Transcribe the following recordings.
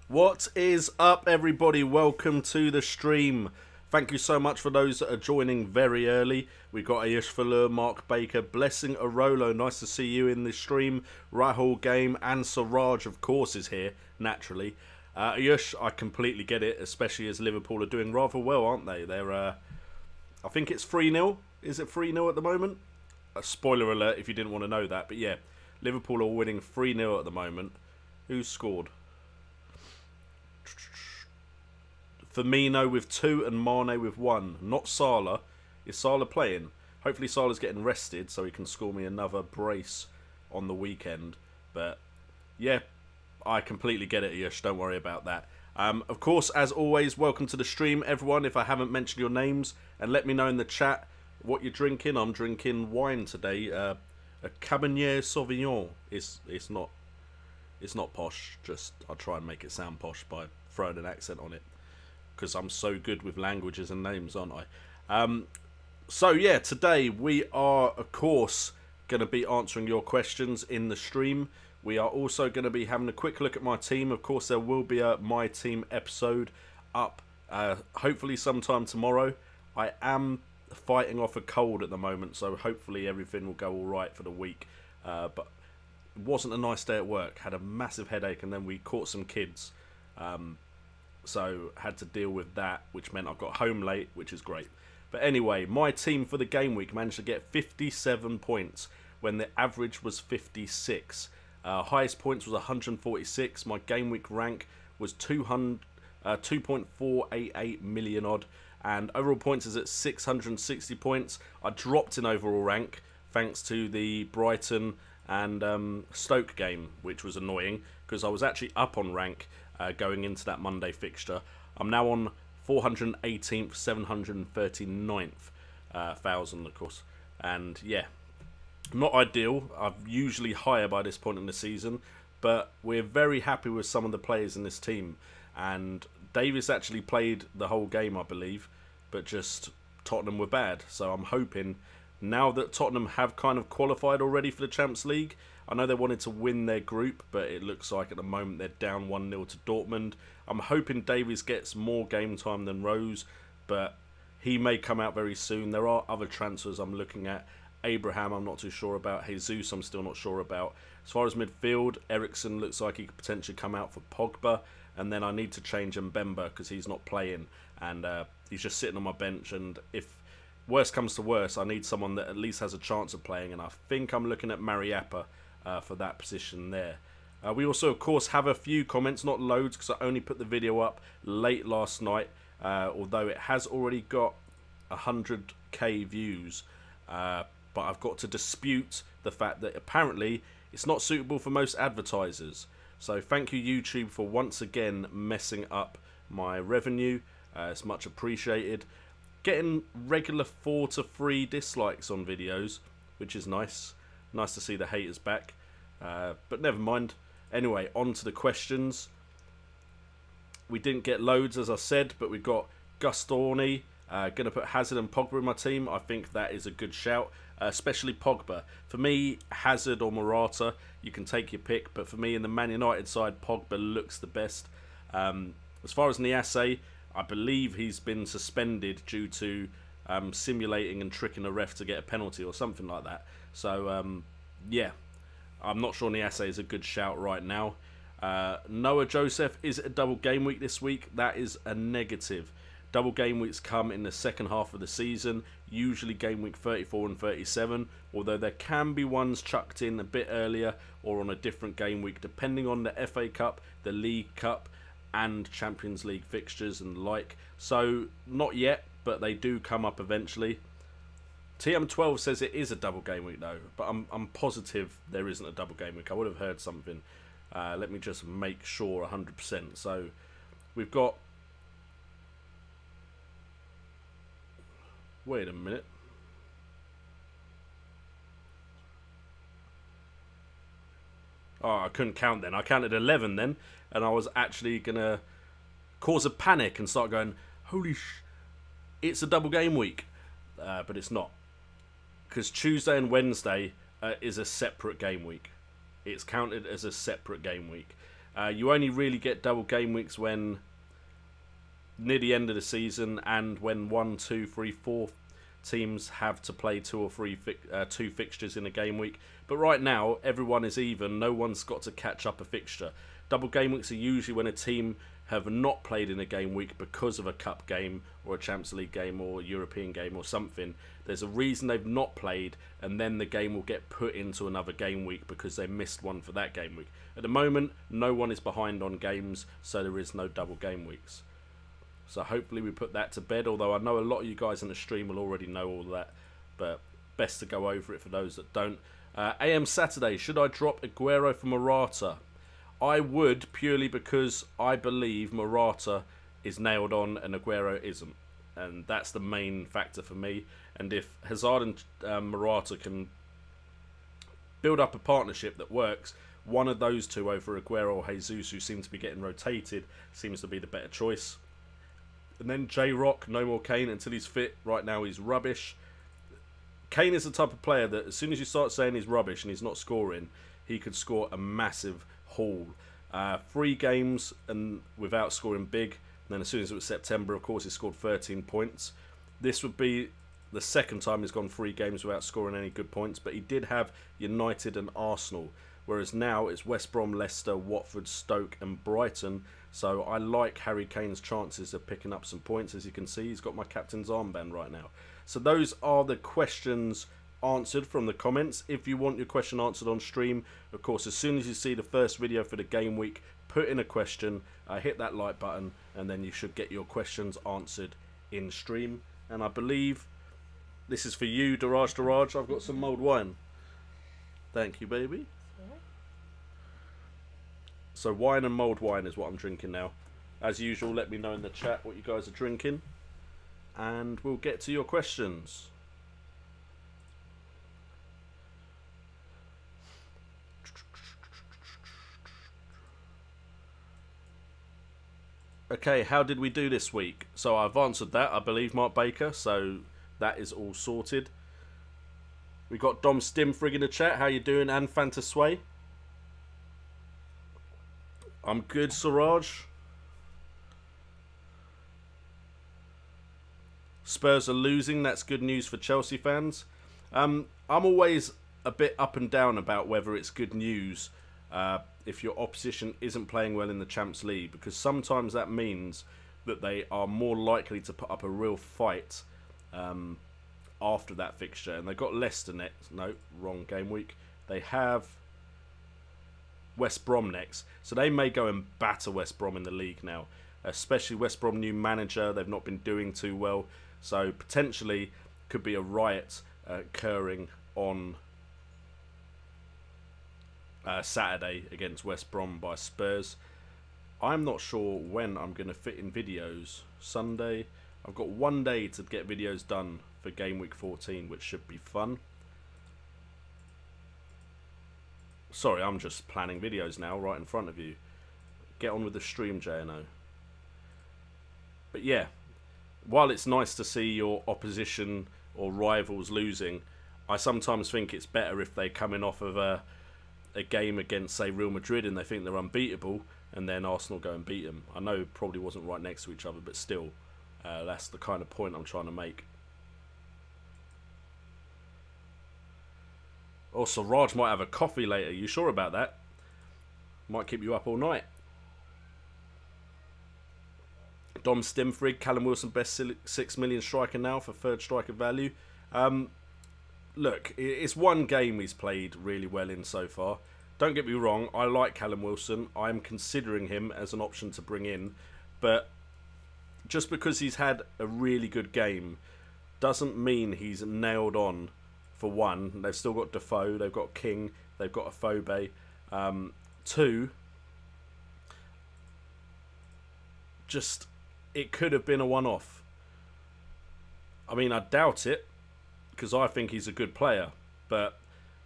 What is up, everybody? Welcome to the stream. Thank you so much for those that are joining very early. We've got Ayush Falur, Mark Baker, Blessing Arolo. Nice to see you in this stream. Rahul Game and Siraj, of course, is here, naturally. Ayush, I completely get it, especially as Liverpool are doing rather well, aren't they? They're, I think it's 3-0. Is it 3-0 at the moment? A spoiler alert if you didn't want to know that. But yeah, Liverpool are winning 3-0 at the moment. Who's scored? Firmino with 2 and Mane with 1. Not Salah. Is Salah playing? Hopefully Salah's getting rested so he can score me another brace on the weekend. But yeah, I completely get it, Yush. Don't worry about that. Of course, as always, welcome to the stream, everyone. If I haven't mentioned your names, and let me know in the chat what you're drinking. I'm drinking wine today. A Cabernet Sauvignon. It's not posh. Just I'll try and make it sound posh by throwing an accent on it, because I'm so good with languages and names, aren't I? So yeah, today we are, of course, going to be answering your questions in the stream. We are also going to be having a quick look at my team. Of course, there will be a My Team episode up, hopefully sometime tomorrow. I am fighting off a cold at the moment, so hopefully everything will go all right for the week. But it wasn't a nice day at work. Had a massive headache, and then we caught some kids. So had to deal with that, which meant I got home late, which is great. But anyway, my team for the game week managed to get 57 points when the average was 56. Highest points was 146. My game week rank was 2.488 million odd, and overall points is at 660 points. I dropped in overall rank thanks to the Brighton and Stoke game, which was annoying because I was actually up on rank going into that Monday fixture. I'm now on 418th, 739th thousand, of course. And yeah, not ideal. I'm usually higher by this point in the season, but we're very happy with some of the players in this team. And Davis actually played the whole game, I believe, but just Tottenham were bad. So I'm hoping, now that Tottenham have kind of qualified already for the Champions League, I know they wanted to win their group, but it looks like at the moment they're down 1-0 to Dortmund. I'm hoping Davies gets more game time than Rose, but he may come out very soon. There are other transfers I'm looking at. Abraham I'm not too sure about. Jesus I'm still not sure about. As far as midfield, Eriksen looks like he could potentially come out for Pogba. And then I need to change Mbemba because he's not playing. And he's just sitting on my bench. And if worse comes to worse, I need someone that at least has a chance of playing. And I think I'm looking at Mariappa for that position there. We also, of course, have a few comments, not loads, because I only put the video up late last night, although it has already got 100k views. But I've got to dispute the fact that apparently it's not suitable for most advertisers. So thank you, YouTube, for once again messing up my revenue. It's much appreciated. Getting regular 4 to 3 dislikes on videos, which is nice. Nice to see the haters back. But never mind. Anyway, on to the questions. We didn't get loads, as I said, but we've got Gustoni. Going to put Hazard and Pogba in my team. I think that is a good shout, especially Pogba. For me, Hazard or Morata, you can take your pick. But for me, in the Man United side, Pogba looks the best. As far as Niasse, I believe he's been suspended due to simulating and tricking a ref to get a penalty or something like that. So, yeah, I'm not sure Niasse is a good shout right now. Noah Joseph, is it a double game week this week? That is a negative. Double game weeks come in the second half of the season, usually game week 34 and 37, although there can be ones chucked in a bit earlier or on a different game week, depending on the FA Cup, the League Cup, and Champions League fixtures and the like. So, not yet, but they do come up eventually. TM12 says it is a double game week though, but I'm positive there isn't a double game week. I would have heard something. Let me just make sure 100%. So we've got... Wait a minute. Oh, I couldn't count then. I counted 11 then, and I was actually going to cause a panic and start going, holy sh... It's a double game week. But it's not. Because Tuesday and Wednesday is a separate game week. It's counted as a separate game week. You only really get double game weeks when near the end of the season and when 1, 2, 3, 4 teams have to play 2 or 3 two fixtures in a game week. But right now, everyone is even. No one's got to catch up a fixture. Double game weeks are usually when a team have not played in a game week because of a cup game or a Champions League game or a European game or something. There's a reason they've not played, and then the game will get put into another game week because they missed one for that game week. At the moment, no one is behind on games, so there is no double game weeks. So hopefully we put that to bed, although I know a lot of you guys in the stream will already know all that, but best to go over it for those that don't. AM Saturday, should I drop Aguero for Morata? I would, purely because I believe Morata is nailed on and Aguero isn't. And that's the main factor for me. And if Hazard and Morata can build up a partnership that works, one of those two over Aguero or Jesus, who seem to be getting rotated, seems to be the better choice. And then J-Rock, no more Kane until he's fit. Right now he's rubbish. Kane is the type of player that as soon as you start saying he's rubbish and he's not scoring, he could score a massive haul. 3 games and without scoring big. And then as soon as it was September, of course, he scored 13 points. This would be the second time he's gone 3 games without scoring any good points. But he did have United and Arsenal. Whereas now it's West Brom, Leicester, Watford, Stoke and Brighton. So I like Harry Kane's chances of picking up some points. As you can see, he's got my captain's armband right now. So those are the questions answered from the comments. If you want your question answered on stream, of course, as soon as you see the first video for the game week, put in a question, hit that like button, and then you should get your questions answered in stream. And I believe this is for you, Daraj. I've got some mulled wine. Thank you, baby. So wine and mulled wine is what I'm drinking now. As usual, let me know in the chat what you guys are drinking, and we'll get to your questions. Okay, how did we do this week? So I've answered that, I believe, Mark Baker, so that is all sorted. We got Dom Stimfrig in the chat. How you doing? And Fantasy. I'm good, Siraj. Spurs are losing. That's good news for Chelsea fans. I'm always a bit up and down about whether it's good news if your opposition isn't playing well in the Champions League, because sometimes that means that they are more likely to put up a real fight after that fixture. And they've got Leicester next. No, wrong game week. They have West Brom next. So they may go and batter West Brom in the league now. Especially West Brom new manager. They've not been doing too well. So potentially could be a riot occurring on Saturday against West Brom by Spurs. I'm not sure when I'm going to fit in videos. Sunday. I've got 1 day to get videos done for Game Week 14, which should be fun. Sorry, I'm just planning videos now right in front of you. Get on with the stream, JNO. But yeah, while it's nice to see your opposition or rivals losing, I sometimes think it's better if they're coming off of a game against, say, Real Madrid and they think they're unbeatable, and then Arsenal go and beat them. I know it probably wasn't right next to each other, but still, that's the kind of point I'm trying to make. Also, Raj might have a coffee later. You sure about that? Might keep you up all night. Dom Stimfrig, Callum Wilson, best 6 million striker now for third striker value. Look, it's 1 game he's played really well in so far. Don't get me wrong, I like Callum Wilson. I'm considering him as an option to bring in. But just because he's had a really good game doesn't mean he's nailed on for 1. They've still got Defoe, they've got King, they've got Afobe. 2, just, it could have been a one-off. I mean, I doubt it, because I think he's a good player, but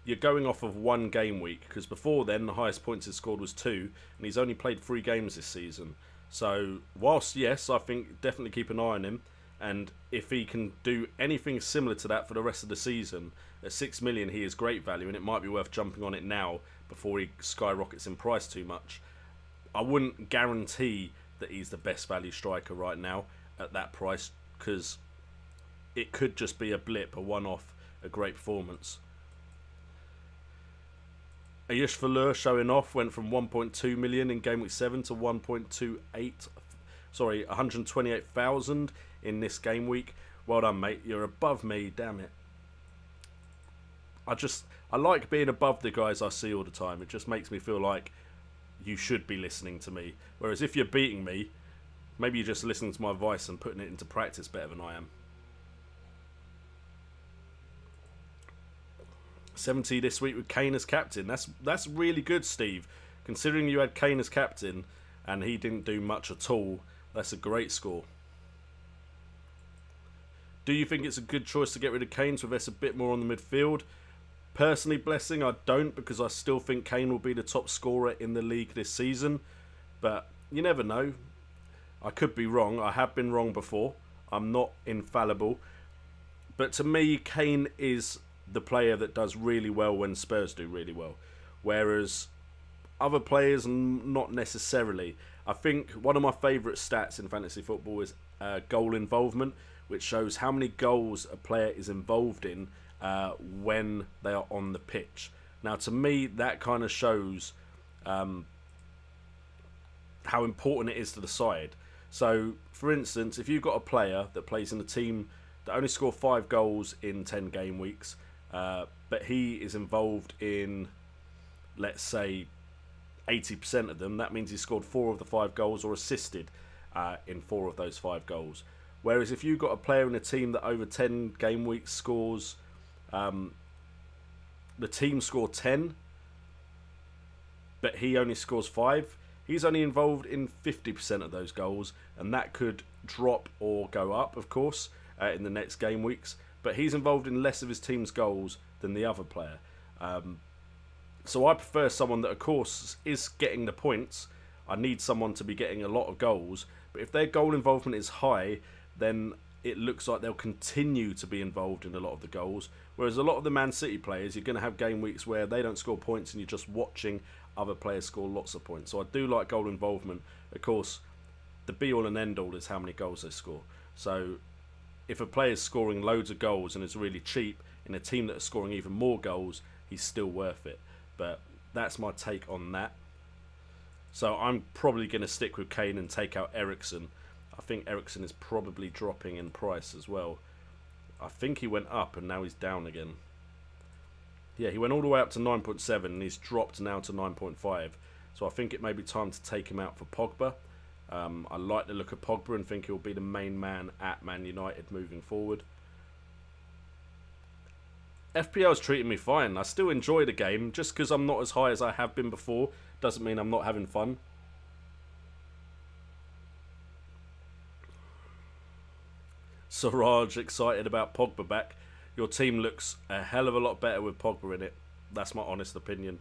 you're going off of 1 game week, because before then the highest points he scored was 2, and he's only played 3 games this season. So whilst, yes, I think definitely keep an eye on him, and if he can do anything similar to that for the rest of the season, at 6 million he is great value, and it might be worth jumping on it now before he skyrockets in price too much. I wouldn't guarantee that he's the best value striker right now at that price, because it could just be a blip, a one-off, a great performance. Ayush Falur showing off, went from 1.2 million in Game Week 7 to 128,000 in this game week. Well done, mate. You're above me, damn it. I like being above the guys I see all the time. It just makes me feel like you should be listening to me. Whereas if you're beating me, maybe you're just listening to my advice and putting it into practice better than I am. 70 this week with Kane as captain. That's really good, Steve. Considering you had Kane as captain and he didn't do much at all, that's a great score. Do you think it's a good choice to get rid of Kane to invest a bit more on the midfield? Personally, Blessing, I don't, because I still think Kane will be the top scorer in the league this season. But you never know. I could be wrong. I have been wrong before. I'm not infallible. But to me, Kane is the player that does really well when Spurs do really well. Whereas other players, not necessarily. I think one of my favourite stats in fantasy football is goal involvement, which shows how many goals a player is involved in when they are on the pitch. Now, to me, that kind of shows how important it is to the side. So, for instance, if you've got a player that plays in a team that only score 5 goals in 10 game weeks, but he is involved in, let's say, 80% of them, that means he scored 4 of the 5 goals or assisted in 4 of those 5 goals. Whereas if you've got a player in a team that over 10 game weeks scores, the team score 10, but he only scores 5, he's only involved in 50% of those goals, and that could drop or go up, of course, in the next game weeks. But he's involved in less of his team's goals than the other player. So I prefer someone that, of course, is getting the points. I need someone to be getting a lot of goals. But if their goal involvement is high, then it looks like they'll continue to be involved in a lot of the goals. Whereas a lot of the Man City players, you're going to have game weeks where they don't score points and you're just watching other players score lots of points. So I do like goal involvement. Of course, the be-all and end-all is how many goals they score. So if a player's scoring loads of goals and is really cheap in a team that is scoring even more goals, he's still worth it. But that's my take on that. So I'm probably going to stick with Kane and take out Eriksen. I think Eriksen is probably dropping in price as well. I think he went up and now he's down again. Yeah, he went all the way up to 9.7 and he's dropped now to 9.5. So I think it may be time to take him out for Pogba. I like the look of Pogba and think he'll be the main man at Man United moving forward. FPL is treating me fine. I still enjoy the game. Just because I'm not as high as I have been before doesn't mean I'm not having fun. Siraj excited about Pogba back. Your team looks a hell of a lot better with Pogba in it. That's my honest opinion.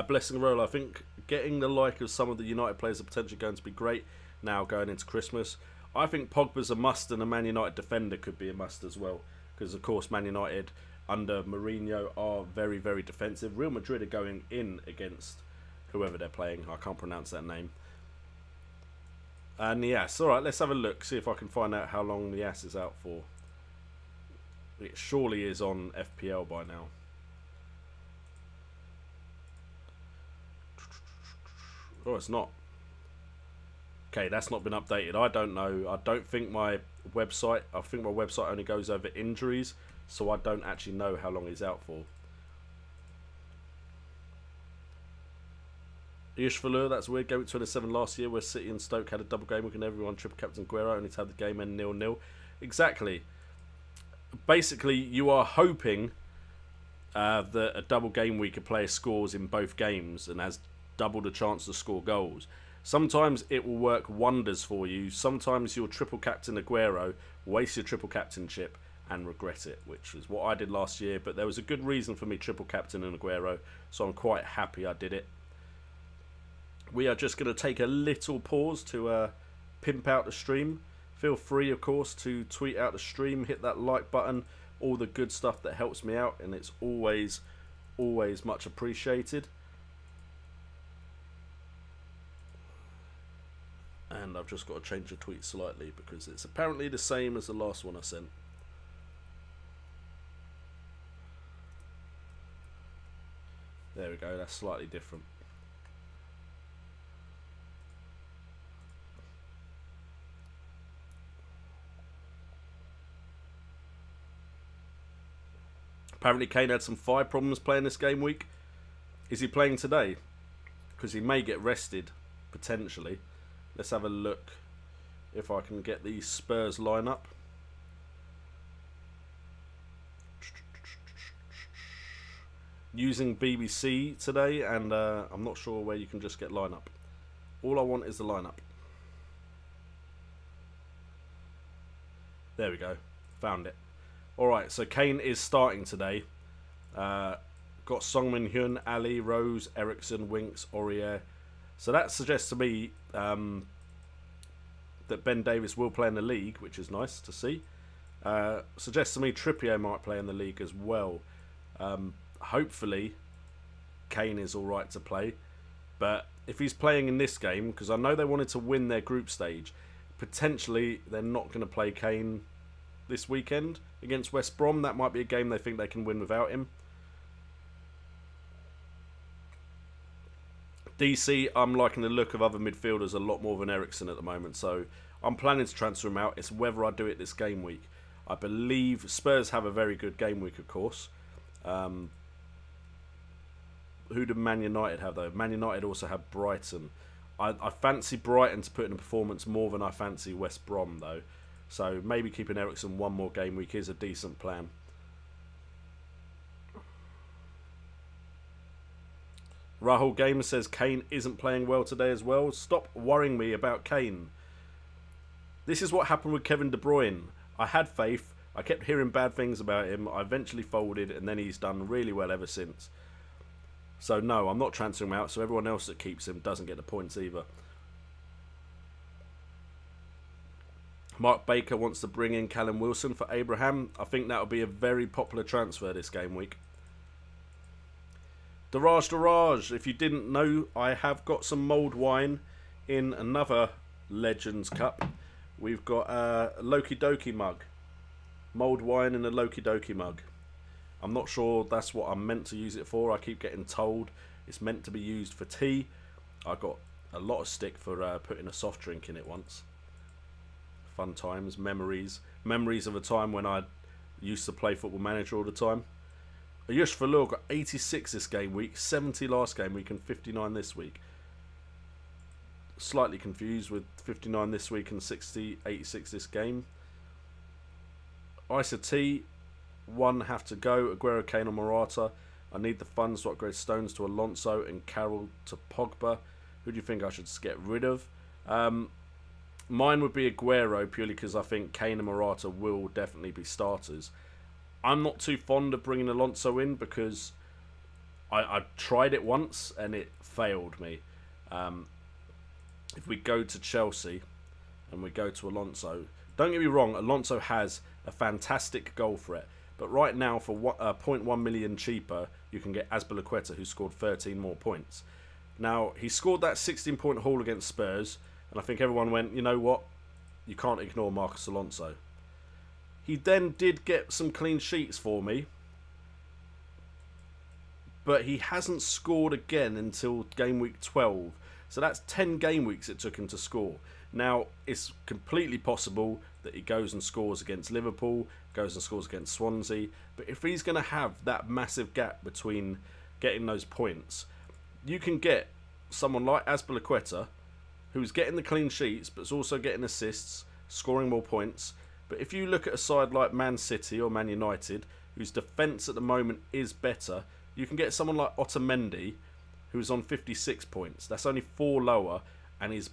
Blessing Roll, I think getting the like of some of the United players are potentially going to be great now going into Christmas. I think Pogba's a must and a Man United defender could be a must as well. Because, of course, Man United under Mourinho are very, very defensive. Real Madrid are going in against whoever they're playing. I can't pronounce that name. And yes, alright, let's have a look. See if I can find out how long the Nias is out for. It surely is on FPL by now. Oh, it's not. Okay, that's not been updated. I don't know. I don't think my website... I think my website only goes over injuries, so I don't actually know how long he's out for. Ishvalur, that's weird. Game week 27 last year where City and Stoke had a double game week and everyone triple captain Guerrero only to have the game end 0-0. Exactly. Basically, you are hoping that a double game week a player scores in both games and has double the chance to score goals. Sometimes it will work wonders for you. Sometimes you'll triple captain Aguero, waste your triple captainship and regret it, which is what I did last year. But there was a good reason for me triple captaining Aguero, so I'm quite happy I did it. We are just going to take a little pause to pimp out the stream. Feel free, of course, to tweet out the stream, hit that like button, all the good stuff that helps me out, and it's always always much appreciated. And I've just got to change the tweet slightly because it's apparently the same as the last one I sent. There we go, that's slightly different. Apparently Kane had some thigh problems playing this game week. Is he playing today? Because he may get rested, potentially. Let's have a look if I can get the Spurs lineup. Using BBC today, and I'm not sure where you can just get lineup. All I want is the lineup. There we go. Found it. Alright, so Kane is starting today. Got Song Min-hyun, Ali, Rose, Eriksson, Winks, Aurier. So that suggests to me that Ben Davies will play in the league, which is nice to see. Suggests to me Trippier might play in the league as well. Hopefully Kane is alright to play. But if he's playing in this game, because I know they wanted to win their group stage, potentially they're not going to play Kane this weekend against West Brom. That might be a game they think they can win without him. DC, I'm liking the look of other midfielders a lot more than Eriksson at the moment, so I'm planning to transfer him out. It's whether I do it this game week. I believe Spurs have a very good game week, of course. Who do Man United have, though? Man United also have Brighton. I fancy Brighton to put in a performance more than I fancy West Brom, though. So maybe keeping Eriksson one more game week is a decent plan. Rahul Gamer says Kane isn't playing well today as well. Stop worrying me about Kane. This is what happened with Kevin De Bruyne. I had faith. I kept hearing bad things about him. I eventually folded, and then he's done really well ever since. So no, I'm not transferring him out, so everyone else that keeps him doesn't get the points either. Mark Baker wants to bring in Callum Wilson for Abraham. I think that will be a very popular transfer this game week. Daraj, if you didn't know, I have got some mulled wine in another Legends Cup. We've got a Loki Doki mug. Mulled wine in a Loki Doki mug. I'm not sure that's what I'm meant to use it for. I keep getting told it's meant to be used for tea. I got a lot of stick for putting a soft drink in it once. Fun times, memories. Memories of a time when I used to play Football Manager all the time. Ayush Falur got 86 this game week, 70 last game week and 59 this week. Slightly confused with 59 this week and 86 this game. Isa T, one have to go. Aguero, Kane or Morata. I need the funds to upgrade Stones to Alonso and Carroll to Pogba. Who do you think I should get rid of? Mine would be Aguero, purely because I think Kane and Morata will definitely be starters. I'm not too fond of bringing Alonso in because I tried it once and it failed me. If we go to Chelsea and we go to Alonso, don't get me wrong, Alonso has a fantastic goal threat. But right now, for 0.1 million cheaper, you can get Azpilicueta, who scored 13 more points. Now, he scored that 16-point haul against Spurs, and I think everyone went, you know what? You can't ignore Marcos Alonso. He then did get some clean sheets for me, but he hasn't scored again until game week 12. So that's 10 game weeks it took him to score. Now, it's completely possible that he goes and scores against Liverpool, goes and scores against Swansea. But if he's going to have that massive gap between getting those points, you can get someone like Azpilicueta, who's getting the clean sheets, but is also getting assists, scoring more points. But if you look at a side like Man City or Man United, whose defence at the moment is better, you can get someone like Otamendi, who's on 56 points. That's only 4 lower, and is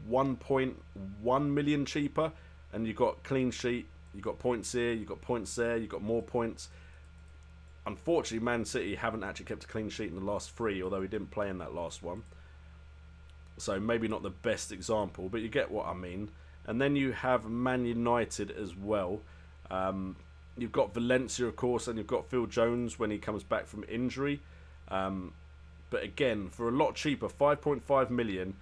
1.1 million cheaper. And you've got clean sheet, you've got points here, you've got points there, you've got more points. Unfortunately, Man City haven't actually kept a clean sheet in the last 3, although he didn't play in that last one. So maybe not the best example, but you get what I mean. And then you have Man United as well. You've got Valencia, of course, and you've got Phil Jones when he comes back from injury. But again, for a lot cheaper, 5.5 million,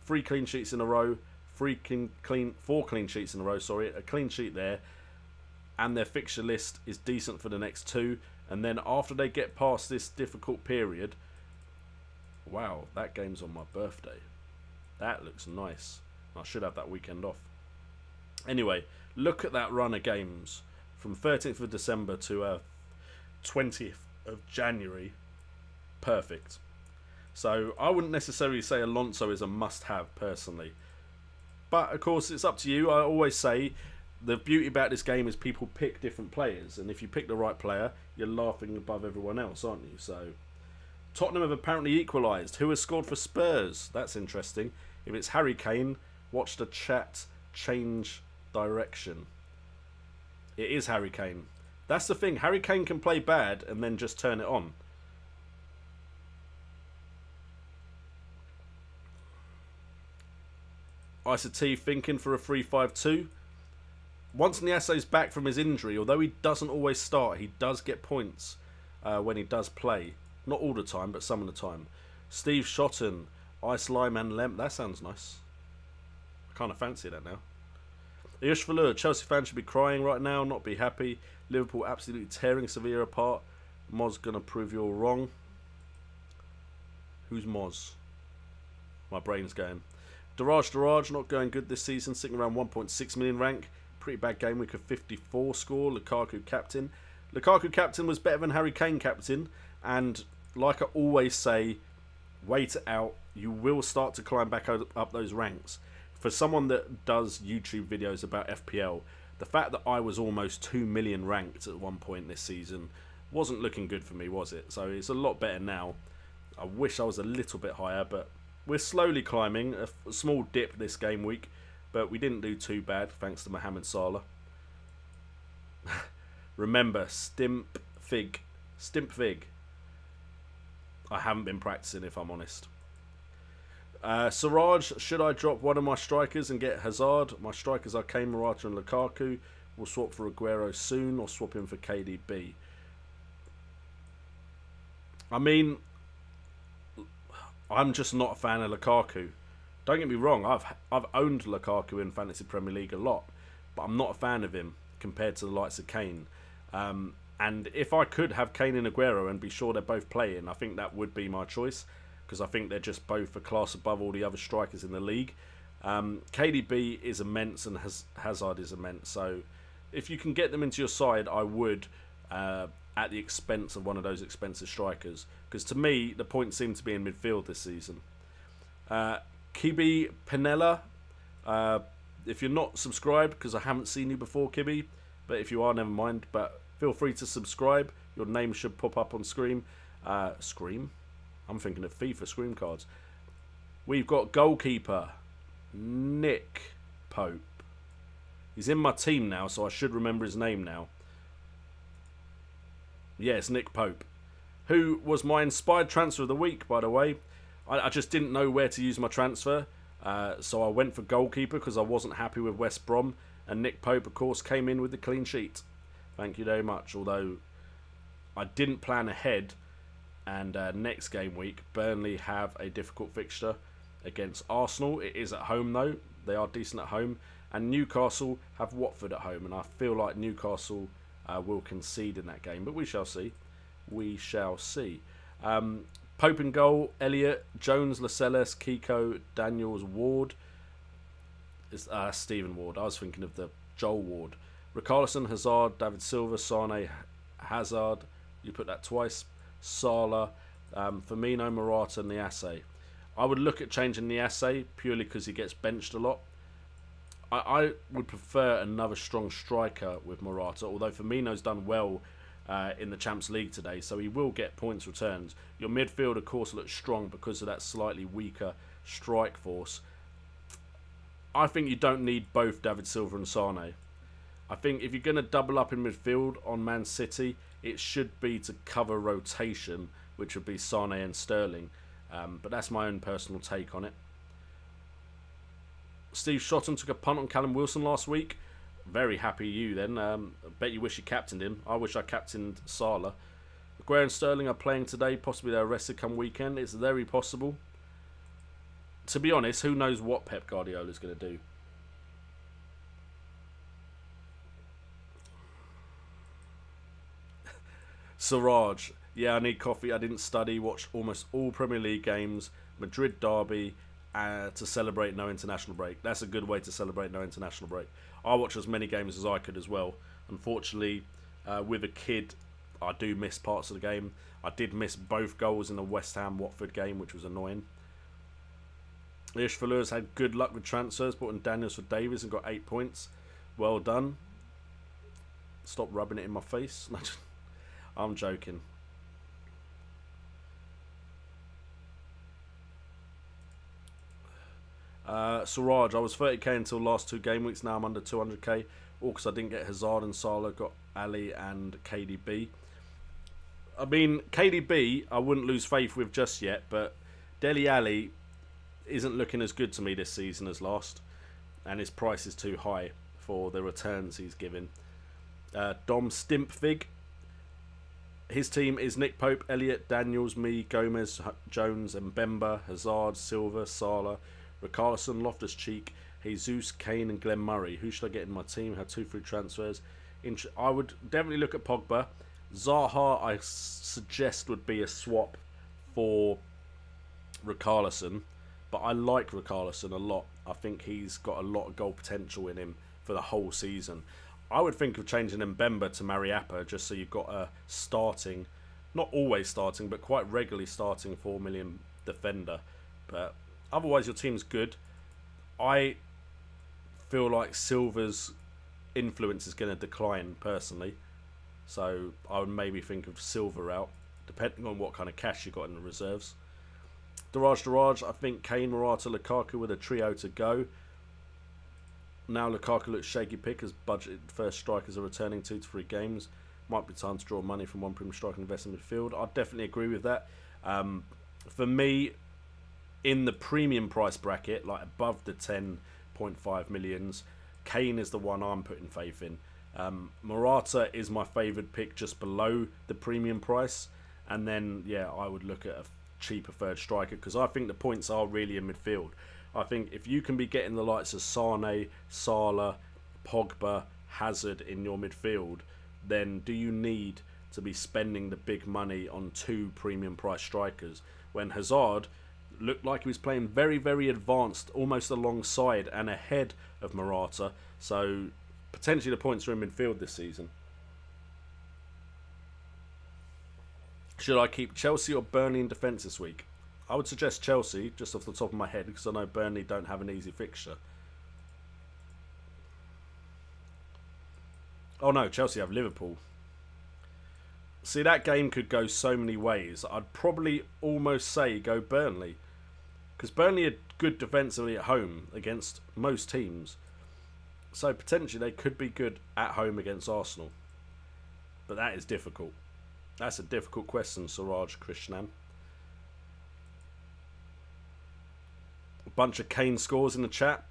3 clean sheets in a row, 4 clean sheets in a row, sorry, a clean sheet there, and their fixture list is decent for the next 2. And then after they get past this difficult period, wow, that game's on my birthday. That looks nice. I should have that weekend off. Anyway, look at that run of games from 13th of December to 20th of January. Perfect. So I wouldn't necessarily say Alonso is a must-have personally. But of course, it's up to you. I always say the beauty about this game is people pick different players. And if you pick the right player, you're laughing above everyone else, aren't you? So Tottenham have apparently equalised. Who has scored for Spurs? That's interesting. If it's Harry Kane, watch the chat change direction. It is Harry Kane. That's the thing. Harry Kane can play bad and then just turn it on. Isa T thinking for a 3-5-2. Once Niase's back from his injury, although he doesn't always start, he does get points when he does play. Not all the time, but some of the time. Steve Shotton, Ice Lime and Lemp. That sounds nice. I kind of fancy that now. Ayush Valur, Chelsea fans should be crying right now, not be happy. Liverpool absolutely tearing Sevilla apart. Moz gonna prove you're wrong. Who's Moz? My brain's going. Daraj not going good this season, sitting around 1.6 million rank. Pretty bad game week of 54 score. Lukaku captain. Lukaku captain was better than Harry Kane captain. And like I always say, wait it out. You will start to climb back up those ranks. For someone that does YouTube videos about FPL, the fact that I was almost 2 million ranked at one point this season wasn't looking good for me, was it? So it's a lot better now. I wish I was a little bit higher, but we're slowly climbing. A small dip this game week, but we didn't do too bad thanks to Mohamed Salah. Remember, Stimp Fig. I haven't been practicing, if I'm honest. Siraj, should I drop one of my strikers and get Hazard? My strikers are Kane, Morata and Lukaku. We'll swap for Aguero soon or swap him for KDB. I mean, I'm just not a fan of Lukaku. Don't get me wrong, I've owned Lukaku in Fantasy Premier League a lot, but I'm not a fan of him compared to the likes of Kane. And if I could have Kane and Aguero and be sure they're both playing, I think that would be my choice, because I think they're just both a class above all the other strikers in the league. KDB is immense and Hazard is immense, so if you can get them into your side, I would, at the expense of one of those expensive strikers, because to me, the points seem to be in midfield this season. Kibi Pinella, if you're not subscribed, because I haven't seen you before, Kibi, but if you are, never mind, but feel free to subscribe. Your name should pop up on screen. Scream? I'm thinking of FIFA scream cards. We've got goalkeeper Nick Pope. He's in my team now, so I should remember his name now. Yes, Nick Pope, who was my inspired transfer of the week, by the way. I just didn't know where to use my transfer, so I went for goalkeeper because I wasn't happy with West Brom, and Nick Pope, of course, came in with the clean sheet. Thank you very much, although I didn't plan ahead, and next game week, Burnley have a difficult fixture against Arsenal. It is at home, though. They are decent at home, and Newcastle have Watford at home, and I feel like Newcastle will concede in that game, but we shall see. We shall see. Pope in goal, Elliott, Jones, Lascelles, Kiko, Daniels, Ward. It's Stephen Ward. I was thinking of the Joel Ward. Richarlison, Hazard, David Silva, Sane, Hazard. You put that twice. Salah, Firmino, Morata, Niase. I would look at changing Niase purely because he gets benched a lot. I would prefer another strong striker with Morata, although Firmino's done well in the Champions League today, so he will get points returned. Your midfield, of course, looks strong because of that slightly weaker strike force. I think you don't need both David Silva and Sane. I think if you're going to double up in midfield on Man City, it should be to cover rotation, which would be Sane and Sterling. But that's my own personal take on it. Steve Shotton took a punt on Callum Wilson last week. Very happy you then. Bet you wish you captained him. I wish I captained Salah. Aguero and Sterling are playing today. Possibly they're rested come weekend. It's very possible. To be honest, who knows what Pep Guardiola is going to do. Siraj. Yeah, I need coffee. I didn't study. Watched almost all Premier League games. Madrid derby. To celebrate no international break. That's a good way to celebrate no international break. I watched as many games as I could as well. Unfortunately, with a kid, I do miss parts of the game. I did miss both goals in the West Ham-Watford game, which was annoying. Ish Falur's had good luck with transfers, brought in Daniels for Davies and got 8 points. Well done. Stop rubbing it in my face. I'm joking. Suraj, I was 30k until last 2 game weeks. Now I'm under 200k. All because I didn't get Hazard and Salah. Got Ali and KDB. I mean, KDB, I wouldn't lose faith with just yet, but Dele Alli isn't looking as good to me this season as last, and his price is too high for the returns he's giving. Dom Stimpfig. His team is Nick Pope, Elliott, Daniels, me, Gomez, Jones, Mbemba, Hazard, Silva, Salah, Richarlison, Loftus-Cheek, Jesus, Kane and Glenn Murray. Who should I get in my team? Had 2 free transfers. I would definitely look at Pogba. Zaha, I suggest, would be a swap for Richarlison. But I like Richarlison a lot. I think he's got a lot of goal potential in him for the whole season. I would think of changing Mbemba to Mariappa just so you've got a starting, not always starting, but quite regularly starting 4 million defender. But otherwise your team's good. I feel like Silva's influence is going to decline personally. So I would maybe think of Silva out, depending on what kind of cash you got in the reserves. Daraj, I think Kane, Morata, Lukaku with a trio to go. Now Lukaku looks shaky pick as budget first strikers are returning 2 to 3 games. Might be time to draw money from one Premier striker and invest in midfield. I definitely agree with that. For me, in the premium price bracket, like above the 10.5 millions, Kane is the one I'm putting faith in. Morata is my favoured pick just below the premium price. And then, yeah, I would look at a cheaper third striker because I think the points are really in midfield. I think if you can be getting the likes of Sane, Salah, Pogba, Hazard in your midfield, then do you need to be spending the big money on 2 premium price strikers when Hazard looked like he was playing very, very advanced, almost alongside and ahead of Morata. So potentially the points are in midfield this season. Should I keep Chelsea or Burnley in defence this week? I would suggest Chelsea, just off the top of my head, because I know Burnley don't have an easy fixture. Oh no, Chelsea have Liverpool. See, that game could go so many ways. I'd probably almost say go Burnley. Because Burnley are good defensively at home against most teams. So potentially they could be good at home against Arsenal. But that is difficult. That's a difficult question, Suraj Krishnan. A bunch of Kane scores in the chat.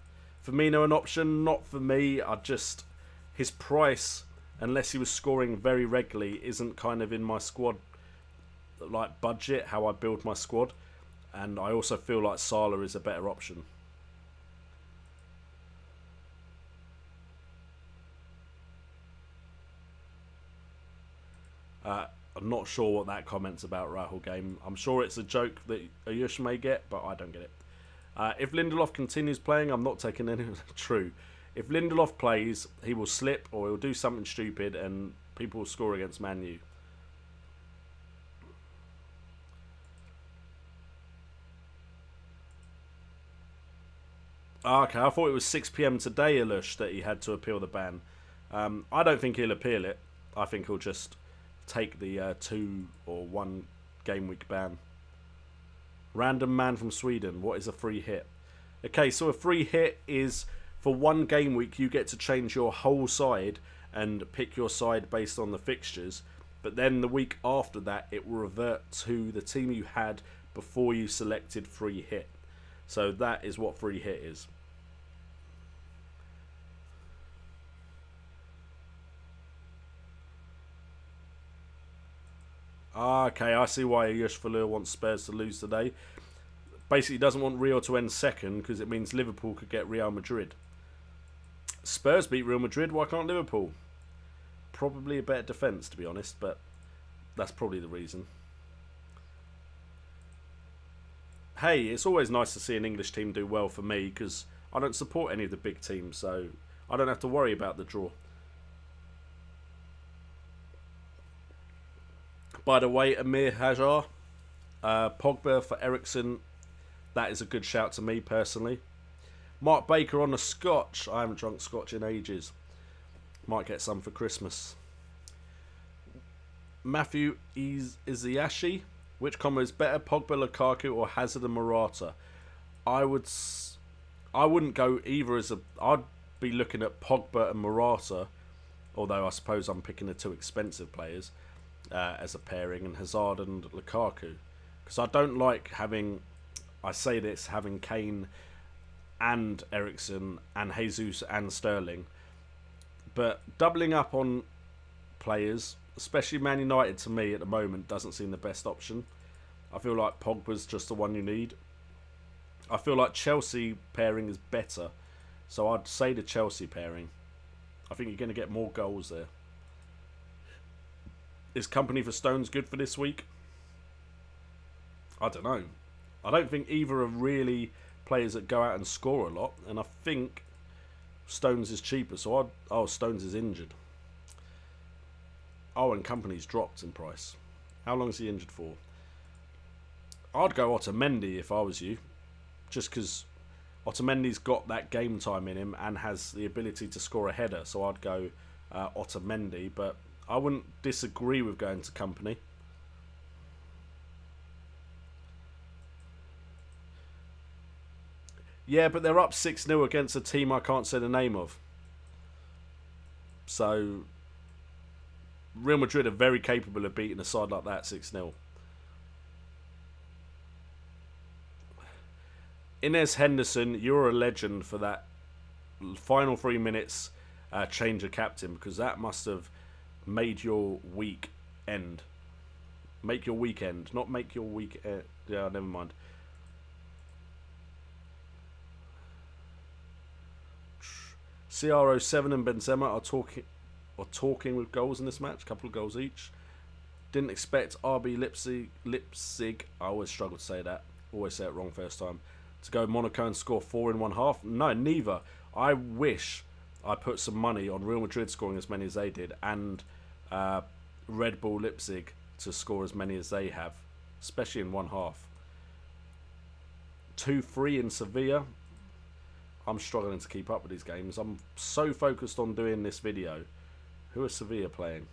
Firmino an option? Not for me. His price, unless he was scoring very regularly, isn't kind of in my squad like budget, how I build my squad. And I also feel like Salah is a better option. I'm not sure what that comment's about, Rahul Game. I'm sure it's a joke that Ayush may get, but I don't get it. If Lindelof continues playing, I'm not taking any... True. If Lindelof plays, he will slip or he'll do something stupid and people will score against Man U. Okay, I thought it was 6 PM today, Alush, that he had to appeal the ban. I don't think he'll appeal it. I think he'll just take the 2 or 1 game week ban. Random man from Sweden. What is a free hit? Okay, so a free hit is for 1 game week you get to change your whole side and pick your side based on the fixtures. But then the week after that it will revert to the team you had before you selected free hit. So that is what free hit is. Ah, okay, I see why Yush Falur wants Spurs to lose today. Basically, doesn't want Real to end second because it means Liverpool could get Real Madrid. Spurs beat Real Madrid, why can't Liverpool? Probably a better defence, to be honest, but that's probably the reason. Hey, it's always nice to see an English team do well for me because I don't support any of the big teams, so I don't have to worry about the draw. By the way, Amir Hajar, Pogba for Ericsson, that is a good shout to me personally. Mark Baker on the Scotch. I haven't drunk Scotch in ages. Might get some for Christmas. Matthew Iziashi. Which combo is better, Pogba, Lukaku, or Hazard and Morata? I wouldn't go either as a... I'd be looking at Pogba and Morata, although I suppose I'm picking the two expensive players as a pairing, and Hazard and Lukaku. Because I don't like having... I say this, having Kane and Ericsson and Jesus and Sterling. But doubling up on players, especially Man United, to me at the moment doesn't seem the best option. I feel like Pogba's just the one you need. I feel like Chelsea pairing is better, so I'd say the Chelsea pairing. I think you're going to get more goals there. Is company for Stones good for this week? I don't know. I don't think either are really players that go out and score a lot, and I think Stones is cheaper, so Stones is injured. Oh, and company's dropped in price. How long is he injured for? I'd go Otamendi if I was you, just because Otamendi's got that game time in him and has the ability to score a header, so I'd go Otamendi, but I wouldn't disagree with going to company. Yeah, but they're up 6-0 against a team I can't say the name of. So Real Madrid are very capable of beating a side like that 6-0. Inez Henderson, you're a legend for that final 3 minutes change of captain, because that must have made your week end. Make your weekend, not make your week... yeah, never mind. CR07 and Benzema are talking with goals in this match. A couple of goals each. Didn't expect RB Leipzig. I always struggle to say that. Always say it wrong first time. To go Monaco and score 4 in one half. No, neither. I wish I put some money on Real Madrid scoring as many as they did, and Red Bull Leipzig to score as many as they have, especially in one half. 2-3 in Sevilla. I'm struggling to keep up with these games. I'm so focused on doing this video. Who are Sevilla playing?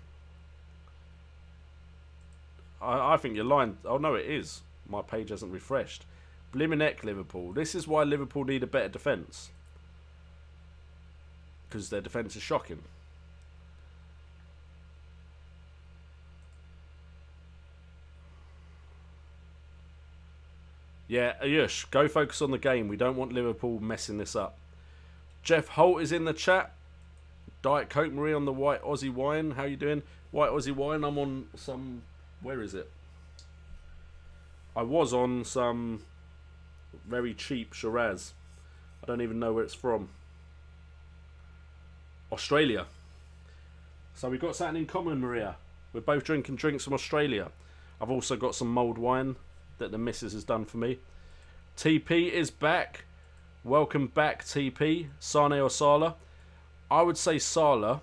I think you're lying. Oh no, it is. My page hasn't refreshed. Bliminek Liverpool. This is why Liverpool need a better defence. Because their defence is shocking. Yeah, Ayush, go focus on the game. We don't want Liverpool messing this up. Jeff Holt is in the chat. Diet Coke Marie on the White Aussie Wine. How you doing? White Aussie Wine, I'm on some... Where is it? I was on some very cheap Shiraz. I don't even know where it's from. Australia. So we've got something in common, Maria. We're both drinking drinks from Australia. I've also got some mulled wine that the missus has done for me. TP is back. Welcome back, TP. Sane or Salah? I would say Salah,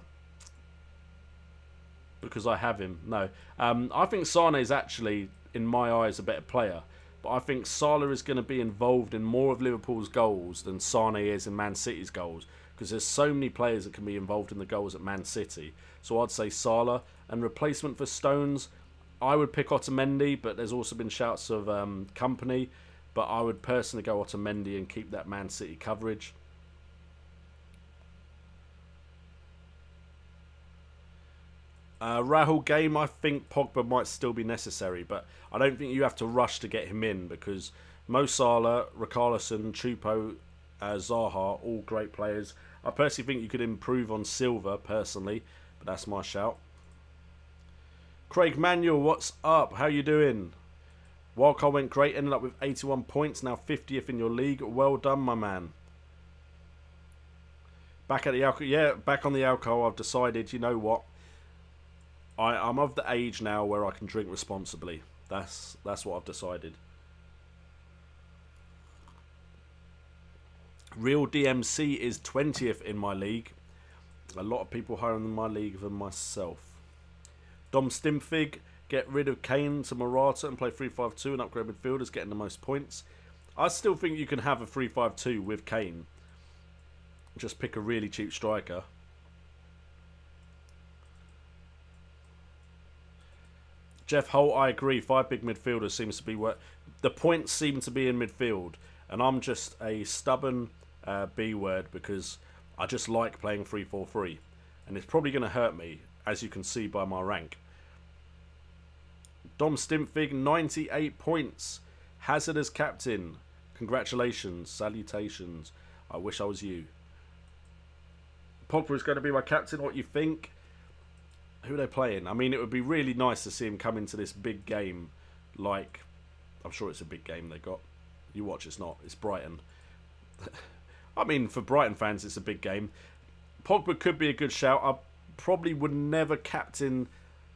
because I have him. No. I think Sane is actually, in my eyes, a better player. But I think Salah is going to be involved in more of Liverpool's goals than Sane is in Man City's goals. Because there's so many players that can be involved in the goals at Man City. So I'd say Salah. And replacement for Stones, I would pick Otamendi, but there's also been shouts of company. But I would personally go Otamendi and keep that Man City coverage. Rahul game, I think Pogba might still be necessary, but I don't think you have to rush to get him in, because Mo Salah, Richarlison, Chupo, Zaha, all great players. I personally think you could improve on Silva, personally, but that's my shout. Craig Manuel, what's up? How you doing? Wildcard went great, ended up with 81 points, now 50th in your league. Well done, my man. Back at the alcohol, yeah, back on the alcohol. I've decided, you know what? I'm of the age now where I can drink responsibly. That's what I've decided. Real DMC is 20th in my league. A lot of people higher in my league than myself. Dom Stimfig, get rid of Kane to Morata and play 3-5-2 and upgrade midfielders, getting the most points. I still think you can have a 3-5-2 with Kane. Just pick a really cheap striker. Jeff Holt, I agree. 5 big midfielders seems to be what the points seem to be in midfield, and I'm just a stubborn B word because I just like playing 3-4-3, and it's probably going to hurt me, as you can see by my rank. Dom Stimfig, 98 points. Hazard as captain. Congratulations, salutations. I wish I was you. Pogba is going to be my captain. What you think? Who are they playing? I mean, it would be really nice to see him come into this big game. Like, I'm sure it's a big game they got. You watch, it's not. It's Brighton. I mean, for Brighton fans, it's a big game. Pogba could be a good shout. I probably would never captain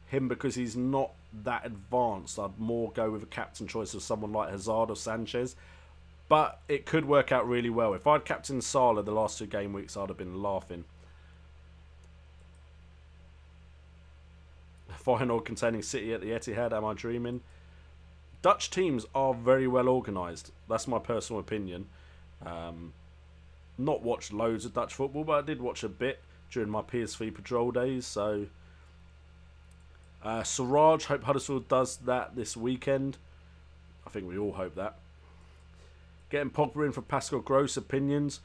him because he's not that advanced. I'd more go with a captain choice of someone like Hazard or Sanchez. But it could work out really well. If I'd captained Salah the last 2 game weeks, I'd have been laughing. Final containing City at the Etihad, am I dreaming? Dutch teams are very well organised. That's my personal opinion. Not watched loads of Dutch football, but I did watch a bit during my PSV patrol days. So, Siraj, hope Huddersfield does that this weekend. I think we all hope that. Getting Pogba in for Pascal Gross, opinions.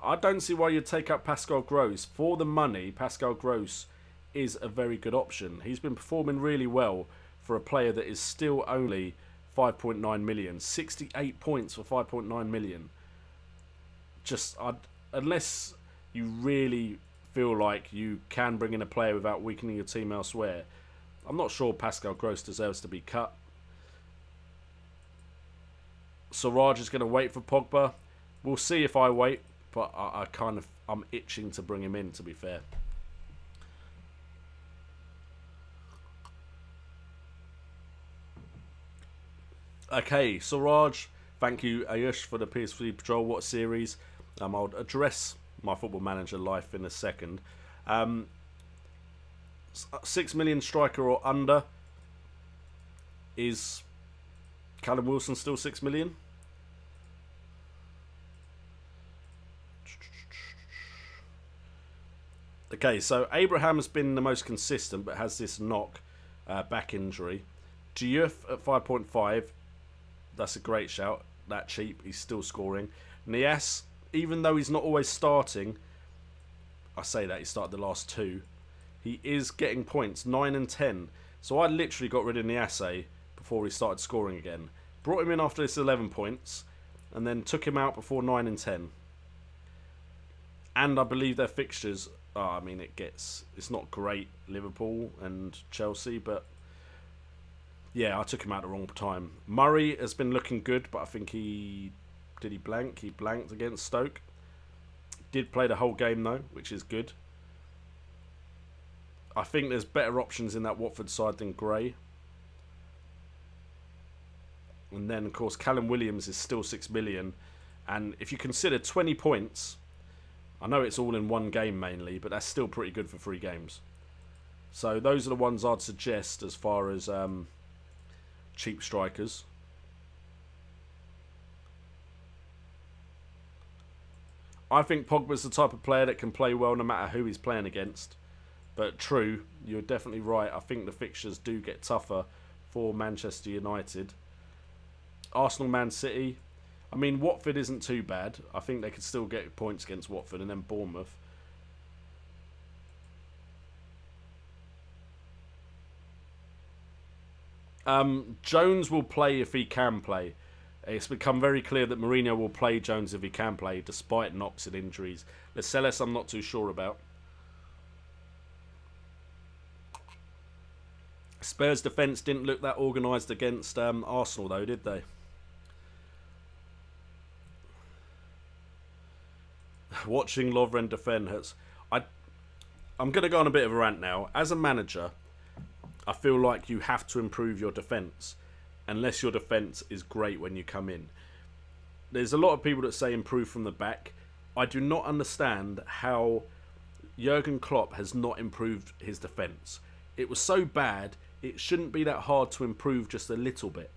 I don't see why you'd take up Pascal Gross. For the money, Pascal Gross is a very good option. He's been performing really well for a player that is still only 5.9 million. 68 points for 5.9 million. Just, unless you really feel like you can bring in a player without weakening your team elsewhere, I'm not sure Pascal Gross deserves to be cut. Siraj is going to wait for Pogba. We'll see if I wait, but I'm itching to bring him in, to be fair. Okay, Siraj, thank you, Ayush, for the PSV Patrol. What series? I'll address my Football Manager life in a second. 6 million striker or under. Is Callum Wilson still 6 million? Okay, so Abraham's been the most consistent, but has this knock back injury. Diouf at 5.5. That's a great shout. That cheap. He's still scoring. Nias, even though he's not always starting, I say that he started the last 2. He is getting points, 9 and 10. So I literally got rid of Niasse before he started scoring again. Brought him in after this 11 points, and then took him out before 9 and 10. And I believe their fixtures, I mean, it's not great, Liverpool and Chelsea, but yeah, I took him out at the wrong time. Murray has been looking good, but I think did he blank? He blanked against Stoke. Did play the whole game though, which is good. I think there's better options in that Watford side than Gray. And then, of course, Callum Williams is still 6 million. And if you consider 20 points, I know it's all in one game mainly, but that's still pretty good for 3 games. So those are the ones I'd suggest as far as cheap strikers. I think Pogba's the type of player that can play well no matter who he's playing against. But true, you're definitely right. I think the fixtures do get tougher for Manchester United. Arsenal, Man City. I mean, Watford isn't too bad. I think they could still get points against Watford, and then Bournemouth. Jones will play if he can play. It's become very clear that Mourinho will play Jones if he can play, despite knocks and injuries. Lascelles, I'm not too sure about. Spurs' defence didn't look that organised against Arsenal, though, did they? Watching Lovren defend hurts. I'm going to go on a bit of a rant now. As a manager, I feel like you have to improve your defence, unless your defence is great when you come in. There's a lot of people that say improve from the back. I do not understand how Jurgen Klopp has not improved his defence. It was so bad, it shouldn't be that hard to improve just a little bit.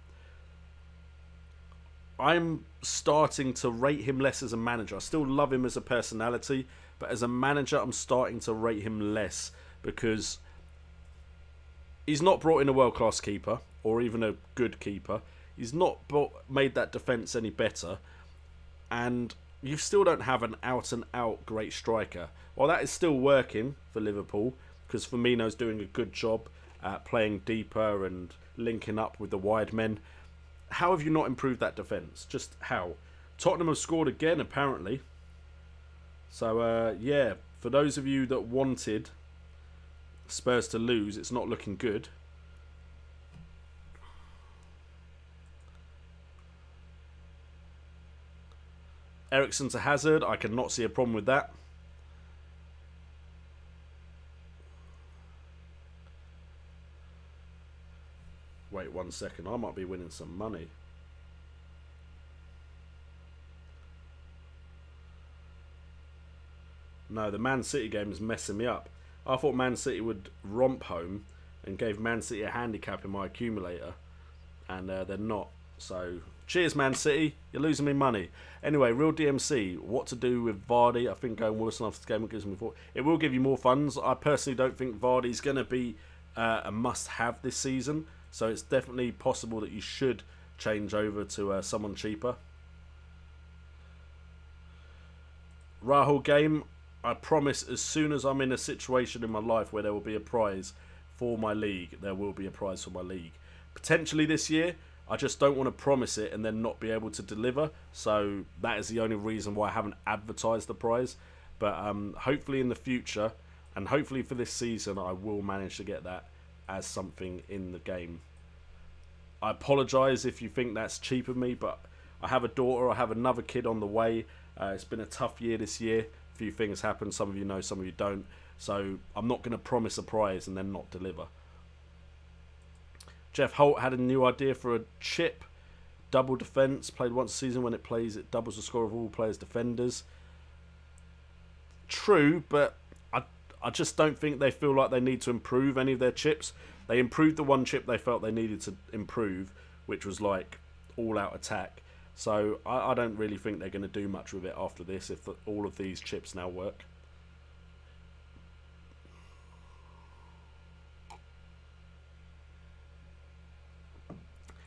I'm starting to rate him less as a manager. I still love him as a personality, but as a manager, I'm starting to rate him less because he's not brought in a world-class keeper or even a good keeper. He's not made that defence any better, and you still don't have an out-and-out great striker. Well, that is still working for Liverpool because Firmino's doing a good job at playing deeper and linking up with the wide men. How have you not improved that defence? Just how? Tottenham have scored again, apparently. So, yeah, for those of you that wanted Spurs to lose, it's not looking good. Eriksen to Hazard, I cannot see a problem with that. Wait 1 second, I might be winning some money. No, the Man City game is messing me up. I thought Man City would romp home and gave Man City a handicap in my accumulator. And they're not. So, cheers Man City, you're losing me money. Anyway, Real DMC, what to do with Vardy? I think going Wilson after the game gives me thought. It will give you more funds. I personally don't think Vardy's going to be a must-have this season. So it's definitely possible that you should change over to someone cheaper. Rahul game, I promise as soon as I'm in a situation in my life where there will be a prize for my league, there will be a prize for my league. Potentially this year, I just don't want to promise it and then not be able to deliver. So that is the only reason why I haven't advertised the prize. But hopefully in the future, and hopefully for this season, I will manage to get that as something in the game. I apologise if you think that's cheap of me, but I have a daughter, I have another kid on the way. It's been a tough year this year. A few things happen, some of you know, some of you don't. So I'm not going to promise a prize and then not deliver. Jeff Holt had a new idea for a chip. Double defence, played once a season. When it plays, it doubles the score of all players' defenders. True, but I just don't think they feel like they need to improve any of their chips. They improved the one chip they felt they needed to improve, which was like all-out attack. So I don't really think they're going to do much with it after this if all of these chips now work.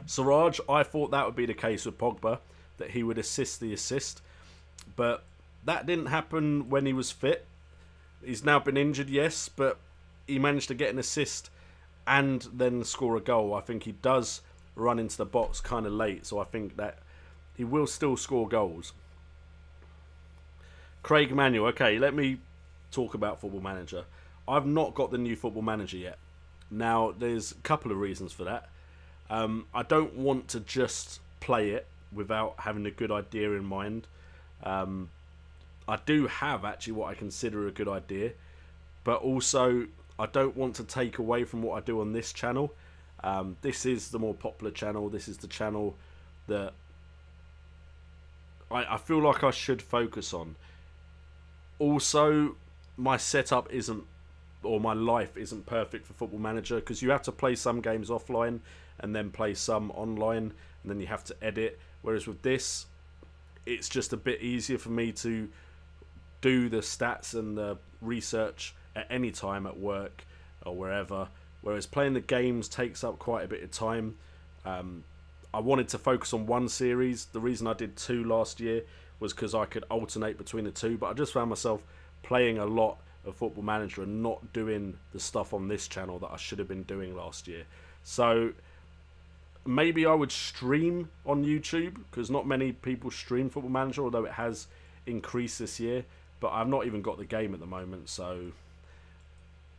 Siraj, I thought that would be the case with Pogba, that he would assist the assist. But that didn't happen when he was fit. He's now been injured, yes, but he managed to get an assist and then score a goal. I think he does run into the box kind of late, so I think that he will still score goals. Craig Manuel, okay, let me talk about Football Manager. I've not got the new Football Manager yet. Now, there's a couple of reasons for that. I don't want to just play it without having a good idea in mind. I do have actually what I consider a good idea, but also I don't want to take away from what I do on this channel. This is the more popular channel. This is the channel that I feel like I should focus on. Also, my setup isn't, or my life isn't perfect for Football Manager, because you have to play some games offline and then play some online, and then you have to edit. Whereas with this, it's just a bit easier for me to do the stats and the research at any time at work or wherever. Whereas playing the games takes up quite a bit of time. I wanted to focus on one series. The reason I did 2 last year was because I could alternate between the 2. But I just found myself playing a lot of Football Manager and not doing the stuff on this channel that I should have been doing last year. So maybe I would stream on YouTube, because not many people stream Football Manager, although it has increased this year. But I've not even got the game at the moment, so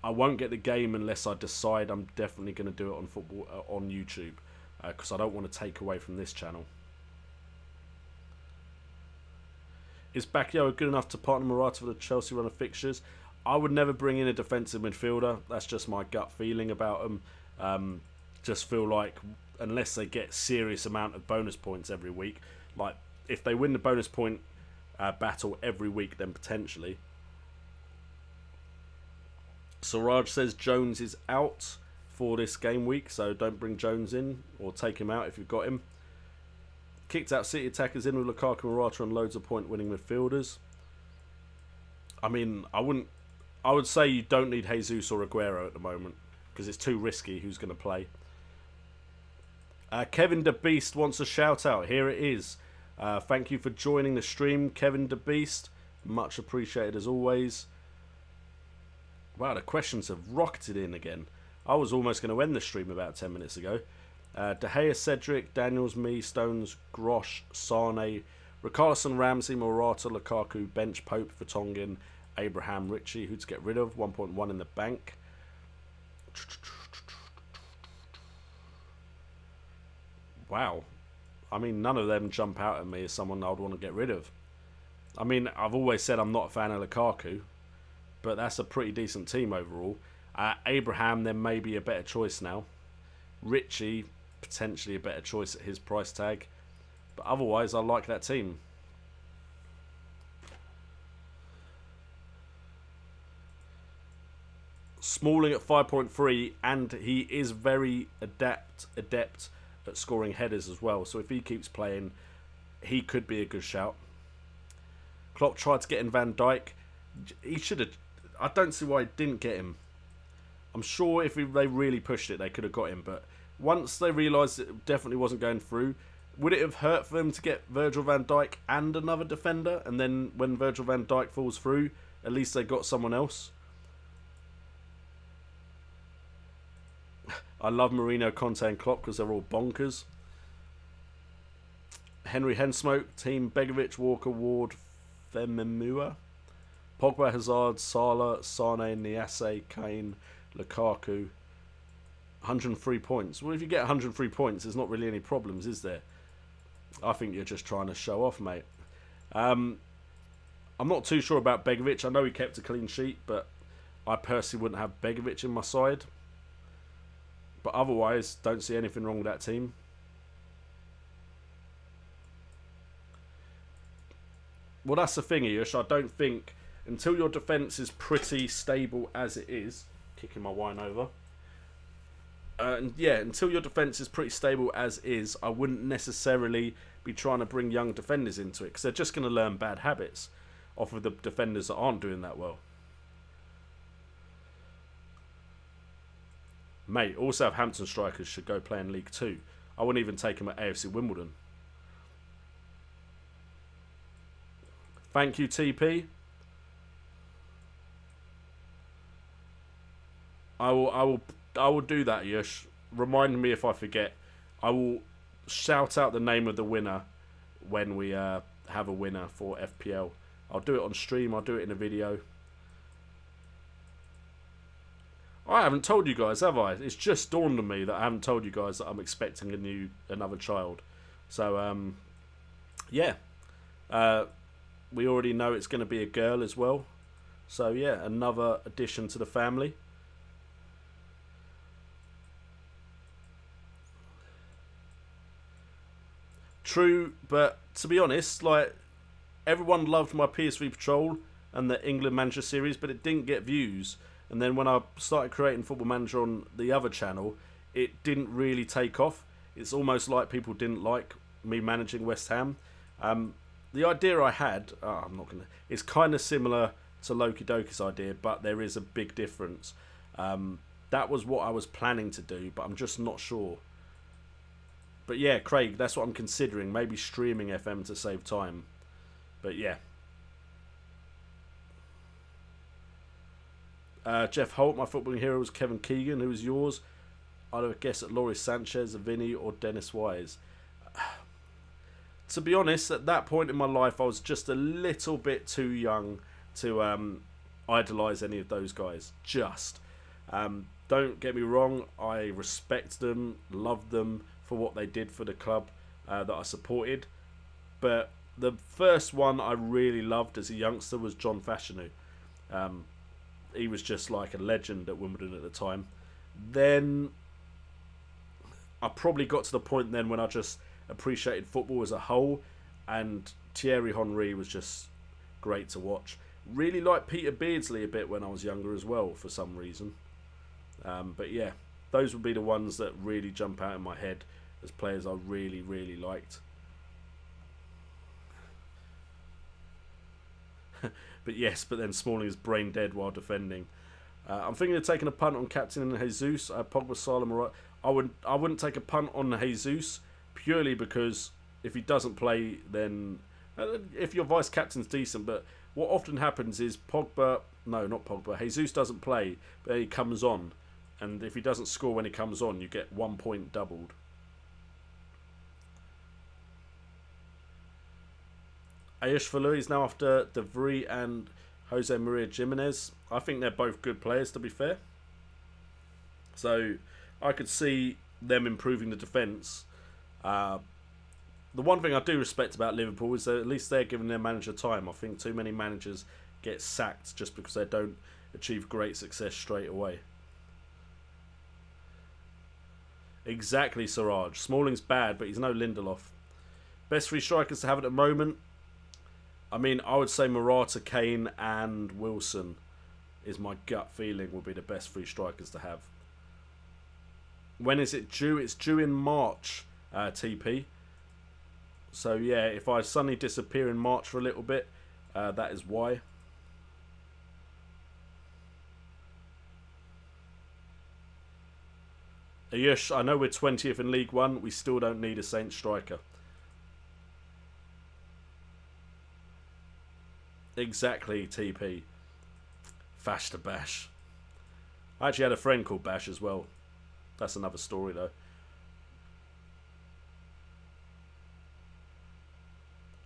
I won't get the game unless I decide I'm definitely going to do it on football on YouTube, because I don't want to take away from this channel. Is Bakayoko good enough to partner Morata for the Chelsea run of fixtures? I would never bring in a defensive midfielder. That's just my gut feeling about them. Just feel like unless they get serious amount of bonus points every week, like if they win the bonus point battle every week, then potentially. Siraj says Jones is out for this game week, so don't bring Jones in or take him out if you've got him. Kicked out City attackers in with Lukaku, Morata and loads of point-winning midfielders. I mean, I would say you don't need Jesus or Aguero at the moment because it's too risky who's going to play. Kevin the Beast wants a shout out. Here it is. Thank you for joining the stream, Kevin the Beast. Much appreciated as always. Wow, the questions have rocketed in again. I was almost going to end the stream about 10 minutes ago. De Gea, Cedric, Daniels, me, Stones, Grosh, Sane, Richarlison, Ramsey, Morata, Lukaku, Bench, Pope, Vertonghen, Abraham, Ritchie, who to get rid of, 1.1 in the bank. Wow. I mean, none of them jump out at me as someone I would want to get rid of. I mean, I've always said I'm not a fan of Lukaku, but that's a pretty decent team overall. Abraham, there may be a better choice now. Ritchie, potentially a better choice at his price tag. But otherwise, I like that team. Smalling at 5.3, and he is very adept at scoring headers as well. So if he keeps playing, he could be a good shout. Klopp tried to get in Van Dijk. He should have. I don't see why he didn't get him. I'm sure if they really pushed it, they could have got him. But once they realised it definitely wasn't going through, would it have hurt for them to get Virgil van Dijk and another defender? And then when Virgil van Dijk falls through, at least they got someone else. I love Mourinho, Conte and Klopp because they're all bonkers. Henry Hensmoke, Team Begovic, Walker, Ward, Fememua, Pogba, Hazard, Salah, Sane, Niasse, Kane, Lukaku. 103 points. Well, if you get 103 points, there's not really any problems, is there? I think you're just trying to show off, mate. I'm not too sure about Begovic. I know he kept a clean sheet, but I personally wouldn't have Begovic in my side. But otherwise, don't see anything wrong with that team. Well, that's the thing, Ayush. I don't think until your defence is pretty stable as it is. Kicking my wine over. And yeah, until your defence is pretty stable as is, I wouldn't necessarily be trying to bring young defenders into it because they're just going to learn bad habits off of the defenders that aren't doing that well. Mate, all Southampton strikers should go play in League 2. I wouldn't even take them at AFC Wimbledon. Thank you, TP. I will do that, Yush. Remind me if I forget. I will shout out the name of the winner when we have a winner for FPL. I'll do it on stream. I'll do it in a video. I haven't told you guys, have I? It's just dawned on me that I haven't told you guys that I'm expecting another child. So, yeah. We already know it's going to be a girl as well. So, yeah, another addition to the family. True, but to be honest, like, everyone loved my PSV Patrol and the England Manager series, but it didn't get views. And then when I started creating Football Manager on the other channel, it didn't really take off. It's almost like people didn't like me managing West Ham. The idea I had, it's kind of similar to Loki Doki's idea, but there is a big difference. That was what I was planning to do, but I'm just not sure. But yeah, Craig, that's what I'm considering. Maybe streaming FM to save time. But yeah. Jeff Holt, my footballing hero was Kevin Keegan. Who was yours? I'd have guessed at Loris Sanchez, Vinny, or Dennis Wise. To be honest, at that point in my life, I was just a little bit too young to idolise any of those guys. Just. Don't get me wrong, I respect them, love them for what they did for the club that I supported. But the first one I really loved as a youngster was John Fashanu. He was just like a legend at Wimbledon at the time. Then I probably got to the point then when I just appreciated football as a whole, and Thierry Henry was just great to watch. Really liked Peter Beardsley a bit when I was younger as well, for some reason. But yeah, those would be the ones that really jump out in my head as players I really, really liked. But yes, but then Smalling is brain dead while defending. I'm thinking of taking a punt on captain Jesus. Pogba, Salah, Morata. I wouldn't take a punt on Jesus purely because if he doesn't play, then if your vice captain's decent. But what often happens is not Pogba. Jesus doesn't play, but he comes on, and if he doesn't score when he comes on, you get 1 point doubled. Ayush Falu is now after De Vrij and Jose Maria Jimenez. I think they're both good players, to be fair. So I could see them improving the defence. The one thing I do respect about Liverpool is that at least they're giving their manager time. I think too many managers get sacked just because they don't achieve great success straight away. Exactly, Siraj. Smalling's bad, but he's no Lindelof. Best three strikers to have at the moment. I mean, I would say Morata, Kane and Wilson is my gut feeling will be the best three strikers to have. When is it due? It's due in March, TP. So yeah, if I suddenly disappear in March for a little bit, that is why. Ayush, I know we're 20th in League One. We still don't need a Saints striker. Exactly, TP. Fash to Bash. I actually had a friend called Bash as well. That's another story though.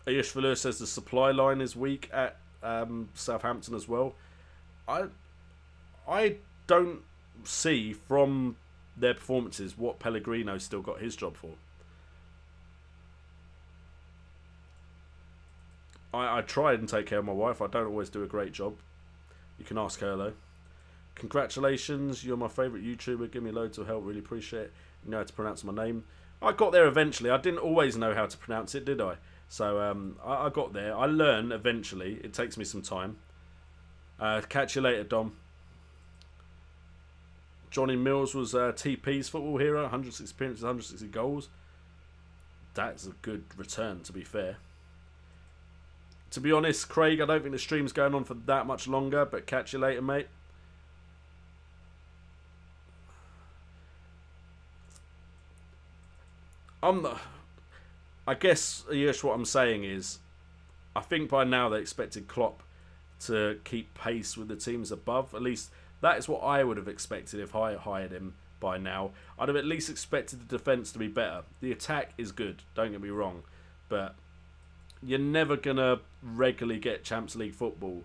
Ayush Valur says the supply line is weak at Southampton as well. I don't see from their performances what Pellegrino's still got his job for. I try and take care of my wife. I don't always do a great job. You can ask her though. Congratulations, you're my favourite YouTuber. Give me loads of help. Really appreciate it. You know how to pronounce my name. I got there eventually. I didn't always know how to pronounce it, did I? So I got there. I learn eventually. It takes me some time. Catch you later, Dom. Johnny Mills was TP's football hero. 160 appearances, 160 goals. That's a good return, to be fair. To be honest, Craig, I don't think the stream's going on for that much longer, but catch you later, mate. I guess, yes, what I'm saying is, I think by now they expected Klopp to keep pace with the teams above. At least that is what I would have expected if I hired him by now. I'd have at least expected the defence to be better. The attack is good, don't get me wrong, but you're never going to regularly get Champions League football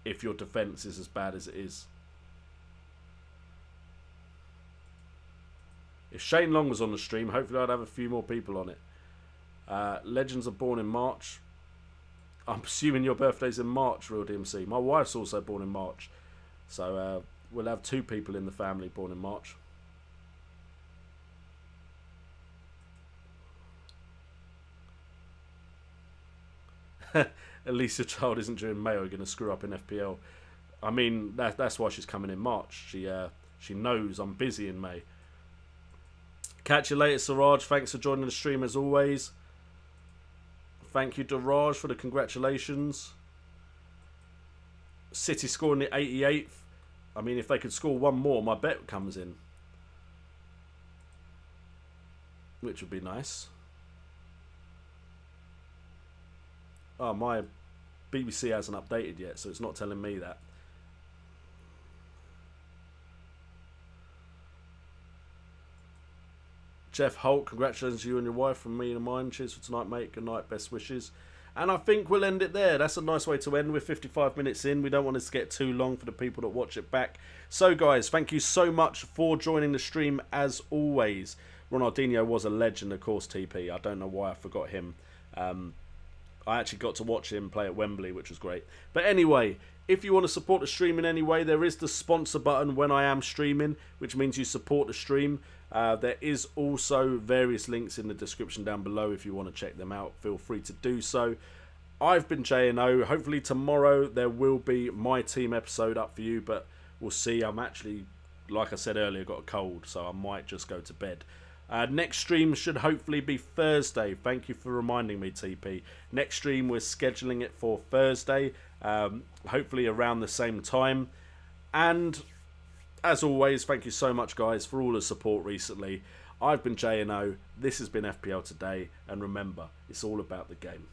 if your defence is as bad as it is. If Shane Long was on the stream, hopefully I'd have a few more people on it. Legends are born in March. I'm assuming your birthday's in March, Real DMC. My wife's also born in March. So we'll have 2 people in the family born in March. At least your child isn't during May or you're going to screw up in FPL. I mean, that's why she's coming in March. She knows I'm busy in May. Catch you later, Siraj. Thanks for joining the stream as always. Thank you, Daraj, for the congratulations. City scoring the 88th. I mean, if they could score one more, my bet comes in. Which would be nice. Oh, my BBC hasn't updated yet, so it's not telling me that. Jeff Holt, congratulations to you and your wife from me and mine. Cheers for tonight, mate. Good night, best wishes. And I think we'll end it there. That's a nice way to end. We're 55 minutes in. We don't want this to get too long for the people that watch it back. So, guys, thank you so much for joining the stream as always. Ronaldinho was a legend, of course, TP. I don't know why I forgot him. I actually got to watch him play at Wembley, which was great. But anyway, if you want to support the stream in any way, there is the sponsor button when I am streaming, which means you support the stream. There is also various links in the description down below if you want to check them out. Feel free to do so. I've been J&O. Hopefully tomorrow there will be my team episode up for you, but we'll see. I'm actually, like I said earlier, got a cold, so I might just go to bed. Next stream should hopefully be Thursday. Thank you for reminding me, TP. Next stream, we're scheduling it for Thursday, hopefully around the same time. And as always, thank you so much, guys, for all the support recently. I've been J&O. This has been FPL Today. And remember, it's all about the game.